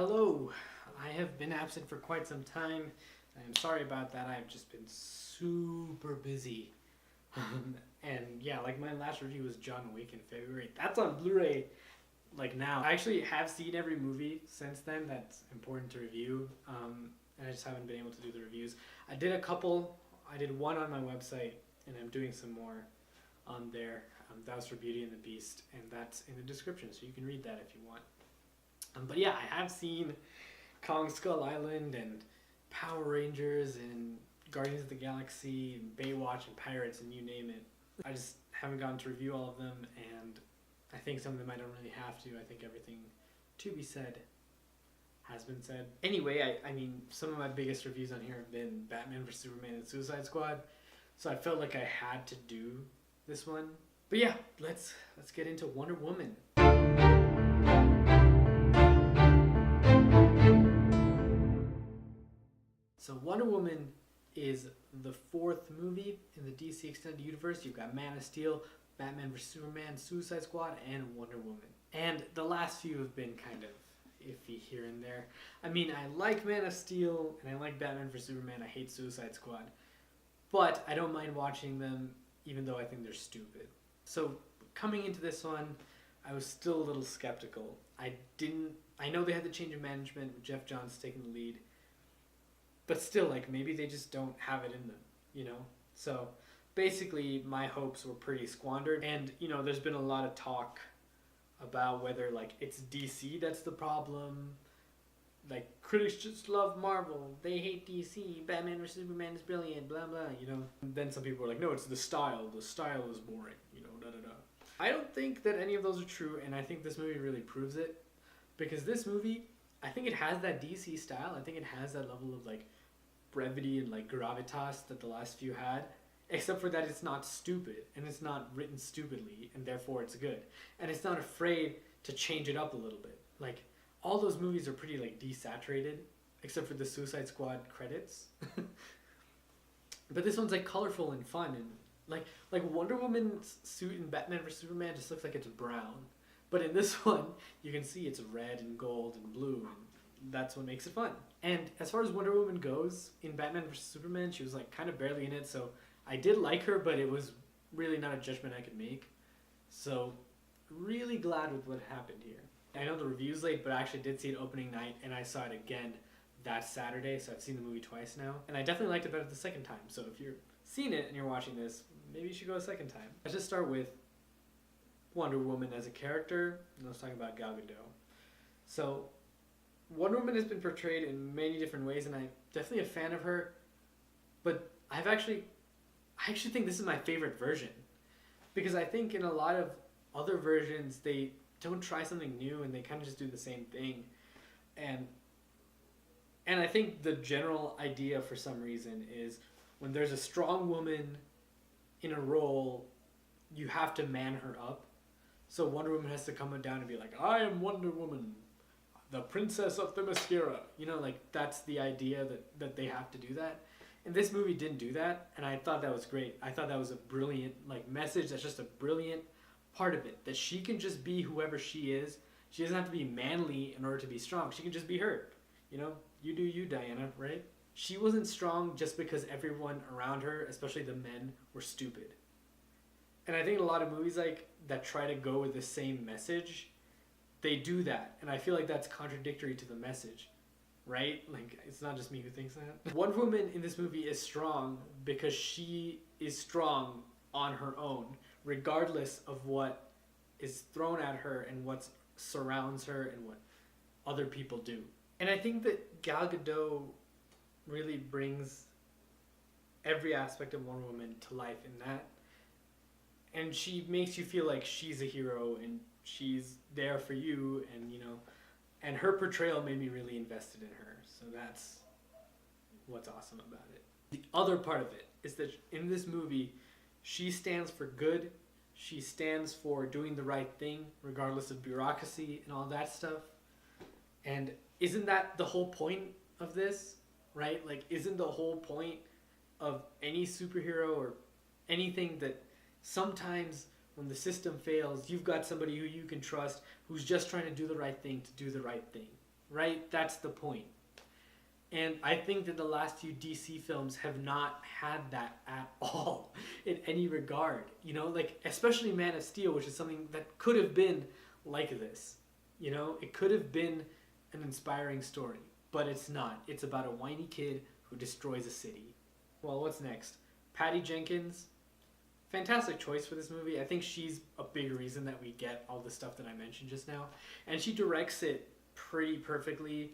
Hello, I have been absent for quite some time. I'm sorry about that. I've just been super busy. And yeah, like my last review was John Wick in February. That's on Blu-ray like now. I actually have seen every movie since then that's important to review. And I just haven't been able to do the reviews. I did a couple. I did one on my website, and I'm doing some more on there. That was for Beauty and the Beast, and that's in the description, so you can read that if you want. But yeah, I have seen Kong Skull Island and Power Rangers and Guardians of the Galaxy and Baywatch and Pirates and you name it. I just haven't gotten to review all of them, and I think some of them I don't really have to. I think everything to be said has been said. Anyway, I mean, some of my biggest reviews on here have been Batman vs Superman and Suicide Squad, so I felt like I had to do this one. But yeah, let's get into Wonder Woman. So Wonder Woman is the fourth movie in the DC Extended Universe. You've got Man of Steel, Batman vs Superman, Suicide Squad, and Wonder Woman. And the last few have been kind of iffy here and there. I mean, I like Man of Steel, and I like Batman vs Superman. I hate Suicide Squad. But I don't mind watching them, even though I think they're stupid. So coming into this one, I was still a little skeptical. I know they had the change of management with Jeff Johns taking the lead. But still, like, maybe they just don't have it in them, you know? So basically, my hopes were pretty squandered. And, you know, there's been a lot of talk about whether, like, it's DC that's the problem. Like, critics just love Marvel. They hate DC. Batman vs Superman is brilliant, blah, blah, you know? And then some people are like, no, it's the style. The style is boring, you know, da-da-da. I don't think that any of those are true, and I think this movie really proves it. Because this movie, I think it has that DC style. I think it has that level of, like, brevity and like gravitas that the last few had, except for that it's not stupid and it's not written stupidly, and therefore it's good, and it's not afraid to change it up a little bit. Like, all those movies are pretty like desaturated, except for the Suicide Squad credits. But this one's like colorful and fun, and like Wonder Woman's suit in Batman vs Superman just looks like it's brown, but in this one you can see it's red and gold and blue, and that's what makes it fun. And as far as Wonder Woman goes, in Batman vs Superman, she was like kind of barely in it, so I did like her, but it was really not a judgment I could make. So really glad with what happened here. I know the review's late, but I actually did see it opening night, and I saw it again that Saturday, so I've seen the movie twice now. And I definitely liked it better the second time, so if you're seeing it and you're watching this, maybe you should go a second time. Let's just start with Wonder Woman as a character, and let's talk about Gal Gadot. So Wonder Woman has been portrayed in many different ways, and I'm definitely a fan of her, but I actually think this is my favorite version, because I think in a lot of other versions they don't try something new and they kind of just do the same thing, and I think the general idea for some reason is when there's a strong woman in a role, you have to man her up. So Wonder Woman has to come down and be like, I am Wonder Woman, the princess of Themyscira. You know, like, that's the idea that they have to do that. And this movie didn't do that, and I thought that was great. I thought that was a brilliant, like, message. That's just a brilliant part of it, that she can just be whoever she is. She doesn't have to be manly in order to be strong. She can just be her. You know, you do you, Diana, right? She wasn't strong just because everyone around her, especially the men, were stupid. And I think a lot of movies like that try to go with the same message, they do that, and I feel like that's contradictory to the message, right? Like, it's not just me who thinks that. Wonder Woman in this movie is strong because she is strong on her own, regardless of what is thrown at her and what surrounds her and what other people do. And I think that Gal Gadot really brings every aspect of Wonder Woman to life in that. And she makes you feel like she's a hero and she's there for you, and, you know, and her portrayal made me really invested in her. So that's what's awesome about it. The other part of it is that in this movie, she stands for good. She stands for doing the right thing, regardless of bureaucracy and all that stuff. And isn't that the whole point of this, right? Like, isn't the whole point of any superhero or anything that sometimes when the system fails, you've got somebody who you can trust who's just trying to do the right thing to do the right thing, right? That's the point. And I think that the last few DC films have not had that at all in any regard. You know, like especially Man of Steel, which is something that could have been like this. You know, it could have been an inspiring story, but it's not. It's about a whiny kid who destroys a city. Well, what's next? Patty Jenkins. Fantastic choice for this movie. I think she's a big reason that we get all the stuff that I mentioned just now. And she directs it pretty perfectly.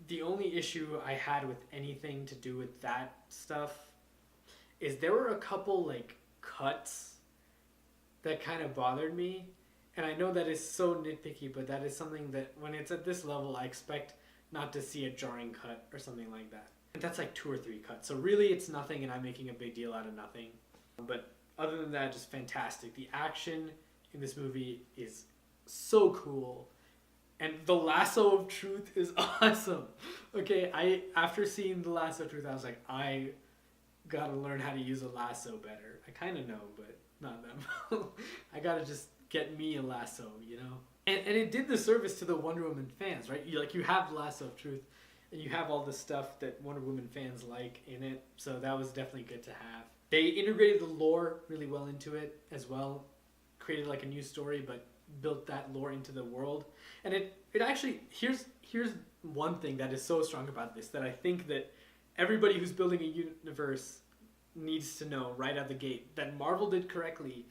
The only issue I had with anything to do with that stuff is there were a couple like cuts that kind of bothered me. And I know that is so nitpicky, but that is something that when it's at this level, I expect not to see a jarring cut or something like that. And that's like 2 or 3 cuts. So really it's nothing and I'm making a big deal out of nothing. But other than that, just fantastic. The action in this movie is so cool. And the lasso of truth is awesome. Okay, after seeing the lasso of truth, I was like, I gotta learn how to use a lasso better. I kind of know, but not that much. I gotta just get me a lasso, you know? And it did the service to the Wonder Woman fans, right? You have Lasso of Truth, and you have all the stuff that Wonder Woman fans like in it, so that was definitely good to have. They integrated the lore really well into it as well, created like a new story, but built that lore into the world. And it actually, here's one thing that is so strong about this, that I think that everybody who's building a universe needs to know right out the gate, that Marvel did correctly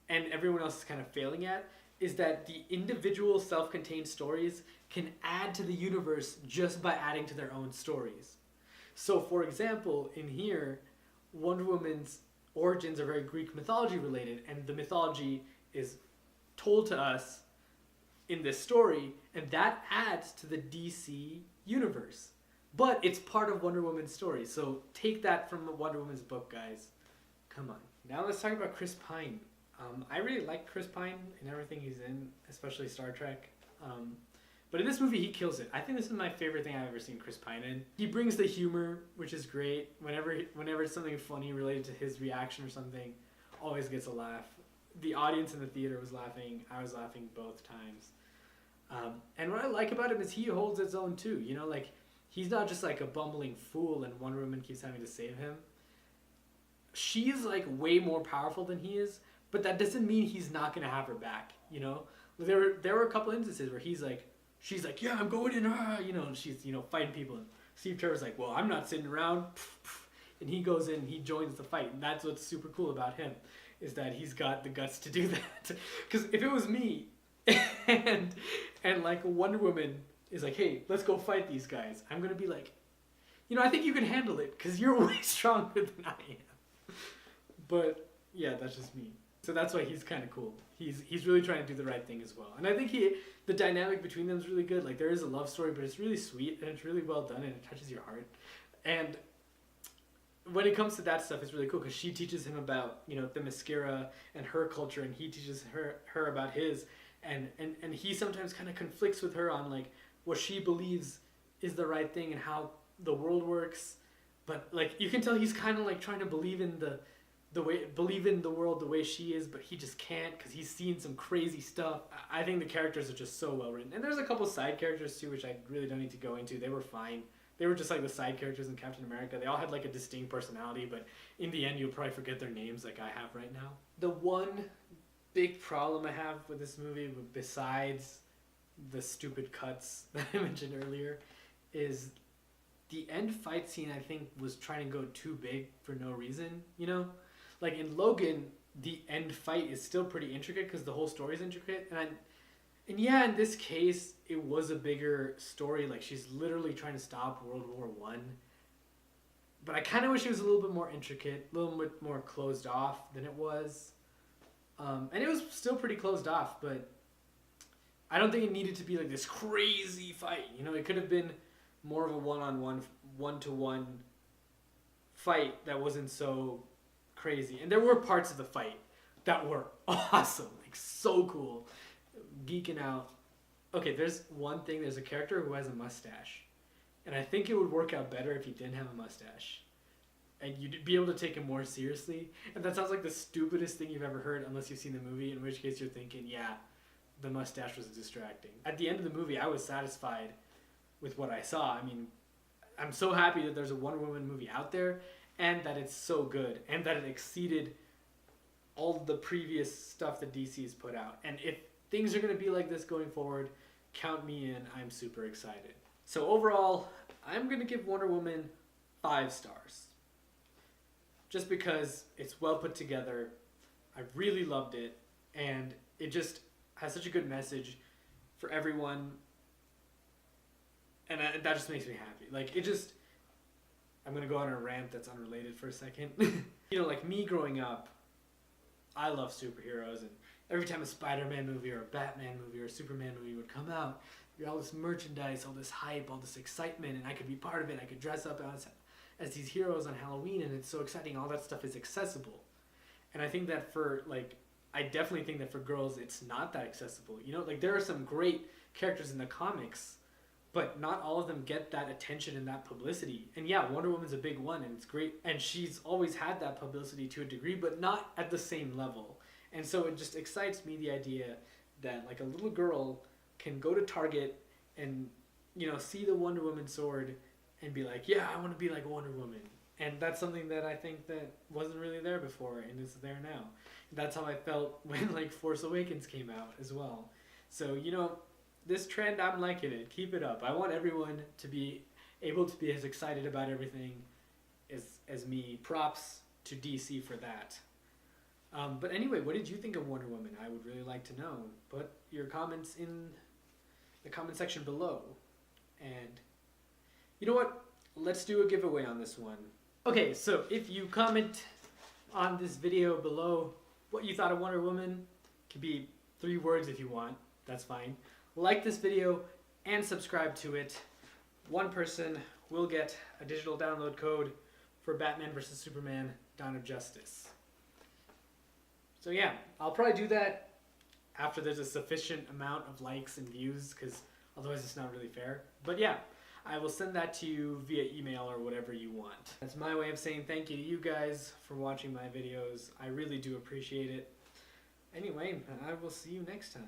and everyone else is kind of failing at, is that the individual self-contained stories can add to the universe just by adding to their own stories. So for example, in here, Wonder Woman's origins are very Greek mythology related, and the mythology is told to us in this story, and that adds to the DC universe. But it's part of Wonder Woman's story, so take that from the Wonder Woman's book, guys. Come on. Now let's talk about Chris Pine. I really like Chris Pine in everything he's in, especially Star Trek. But in this movie, he kills it. I think this is my favorite thing I've ever seen Chris Pine in. He brings the humor, which is great. Whenever it's something funny related to his reaction or something, always gets a laugh. The audience in the theater was laughing. I was laughing both times. And what I like about him is he holds his own too. You know, like he's not just like a bumbling fool and Wonder Woman keeps having to save him. She's like way more powerful than he is, but that doesn't mean he's not gonna have her back. You know, there were a couple instances where she's like, yeah, I'm going in, you know, and she's, you know, fighting people. And Steve Trevor's like, well, I'm not sitting around. And he goes in and he joins the fight. And that's what's super cool about him, is that he's got the guts to do that. Because if it was me and like Wonder Woman is like, hey, let's go fight these guys, I'm going to be like, you know, I think you can handle it because you're way stronger than I am. But yeah, that's just me. So that's why he's kind of cool. He's really trying to do the right thing as well. And I think the dynamic between them is really good. Like there is a love story, but it's really sweet and it's really well done and it touches your heart. And when it comes to that stuff, it's really cool because she teaches him about, you know, the Themyscira and her culture, and he teaches her about his. And he sometimes kind of conflicts with her on like what she believes is the right thing and how the world works. But like you can tell he's kind of like trying to believe in the world the way she is, but he just can't because he's seen some crazy stuff. I think the characters are just so well written. And there's a couple side characters too, which I really don't need to go into. They were fine. They were just like the side characters in Captain America. They all had like a distinct personality, but in the end you'll probably forget their names like I have right now. The one big problem I have with this movie, besides the stupid cuts that I mentioned earlier, is the end fight scene I think was trying to go too big for no reason, you know? Like in Logan, the end fight is still pretty intricate because the whole story is intricate. And yeah, in this case, it was a bigger story. Like she's literally trying to stop World War I. But I kind of wish it was a little bit more intricate, a little bit more closed off than it was. And it was still pretty closed off, but I don't think it needed to be like this crazy fight. You know, it could have been more of a one-on-one, one-to-one fight that wasn't so crazy. And there were parts of the fight that were awesome, like so cool, geeking out. Okay, there's one thing. There's a character who has a mustache, and I think it would work out better if he didn't have a mustache, and you'd be able to take him more seriously. And that sounds like the stupidest thing you've ever heard, unless you've seen the movie, in which case you're thinking, yeah, the mustache was distracting. At the end of the movie, I was satisfied with what I saw. I mean, I'm so happy that there's a Wonder Woman movie out there and that it's so good and that it exceeded all the previous stuff that DC has put out. And if things are going to be like this going forward, count me in. I'm super excited. So overall, I'm going to give Wonder Woman 5 stars. Just because it's well put together. I really loved it. And it just has such a good message for everyone. And that just makes me happy. Like, it just... I'm going to go on a rant that's unrelated for a second. You know, like me growing up, I love superheroes. And every time a Spider-Man movie or a Batman movie or a Superman movie would come out, you had all this merchandise, all this hype, all this excitement, and I could be part of it. I could dress up as these heroes on Halloween, and it's so exciting. All that stuff is accessible. And I think that I definitely think that for girls, it's not that accessible. You know, like there are some great characters in the comics, but not all of them get that attention and that publicity. And yeah, Wonder Woman's a big one, and it's great. And she's always had that publicity to a degree, but not at the same level. And so it just excites me, the idea that like a little girl can go to Target and, you know, see the Wonder Woman sword and be like, yeah, I want to be like Wonder Woman. And that's something that I think that wasn't really there before and is there now. That's how I felt when like Force Awakens came out as well. So, you know, this trend, I'm liking it. Keep it up. I want everyone to be able to be as excited about everything as me. Props to DC for that. But anyway, what did you think of Wonder Woman? I would really like to know. Put your comments in the comment section below. And you know what? Let's do a giveaway on this one. Okay, so if you comment on this video below what you thought of Wonder Woman, it could be 3 words if you want. That's fine. Like this video and subscribe to it. One person will get a digital download code for Batman vs. Superman: Dawn of Justice. So yeah, I'll probably do that after there's a sufficient amount of likes and views, because otherwise it's not really fair. But yeah, I will send that to you via email or whatever you want. That's my way of saying thank you to you guys for watching my videos. I really do appreciate it. Anyway, I will see you next time.